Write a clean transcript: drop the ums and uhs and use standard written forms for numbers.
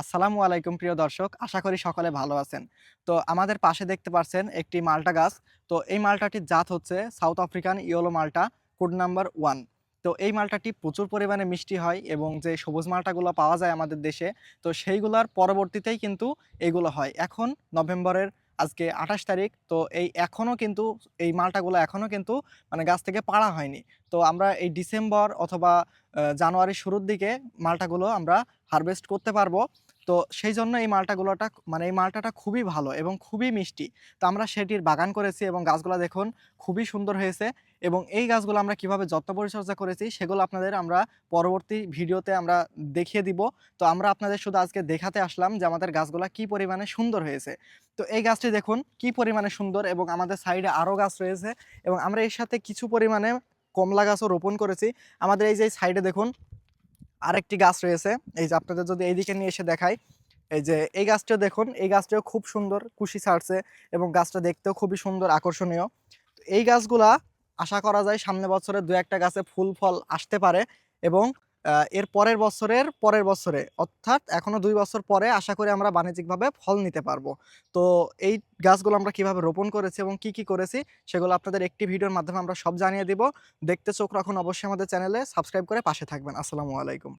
আসসালামু আলাইকুম প্রিয় দর্শক। আশা করি সকলে ভালো আছেন। তো আমাদের পাশে দেখতে পাচ্ছেন একটি মাল্টা গাছ। তো এই মাল্টাটির জাত হচ্ছে সাউথ আফ্রিকান ইয়েলো মাল্টা কোড নাম্বার 1। তো এই মাল্টাটি প্রচুর পরিমাণে মিষ্টি হয় এবং যে সবুজ মাল্টাগুলো পাওয়া যায় আমাদের দেশে, তো সেইগুলার পরবর্তীতেই কিন্তু এগুলো হয়। এখন নভেম্বরের আজকে ২৮ তারিখ। তো এখনো কিন্তু এই মাল্টাগুলো এখনো কিন্তু মানে গাছ থেকে পাড়া হয়নি। তো আমরা এই ডিসেম্বর অথবা জানুয়ারির শুরুর দিকে মাল্টাগুলো আমরা হারভেস্ট করতে পারবো। তো সেইজন্য এই মালটাটা খুবই ভালো এবং খুবই মিষ্টি। তো আমরা সেটির বাগান করেছি এবং গাছগুলা দেখুন খুবই সুন্দর হয়েছে এবং এই গাছগুলো আমরা কিভাবে যত্ন পরিচর্যা করেছি সেগুলো আপনাদের আমরা পরবর্তী ভিডিওতে আমরা দেখিয়ে দিব। তো আমরা আপনাদের শুধু আজকে দেখাতে আসলাম যে আমাদের গাছগুলা কি পরিমাণে সুন্দর হয়েছে। তো এই গাছটি দেখুন কি পরিমাণে সুন্দর এবং আমাদের সাইডে আরও গাছ রয়েছে এবং আমরা এর সাথে কিছু পরিমাণে কমলা গাছও রোপণ করেছি। আমাদের এই যে সাইডে দেখুন আরেকটি গাছ রয়েছে। এই যে আপনাদের যদি এইদিকে নিয়ে এসে দেখাই, এই যে এই গাছটা দেখুন, এই গাছটাও খুব সুন্দর কুশি ছাড়ছে এবং গাছটা দেখতেও খুবই সুন্দর আকর্ষণীয়। তো এই গাছগুলা আশা করা যায় সামনের বছরে ২-১ টা গাছে ফুল ফল আসতে পারে এবং এর পরের বছরে অর্থাৎ এখনো ২ বছর পরে আশা করি আমরা বাণিজ্যিকভাবে ফল নিতে পারবো। তো এই গাছগুলো আমরা কিভাবে রোপণ করেছি এবং কি করেছি সেগুলো আপনাদের একটি ভিডিওর মাধ্যমে আমরা সব জানিয়ে দিব। দেখতে চোখ রাখুন অবশ্যই আমাদের চ্যানেলে, সাবস্ক্রাইব করে পাশে থাকবেন। আসসালামু আলাইকুম।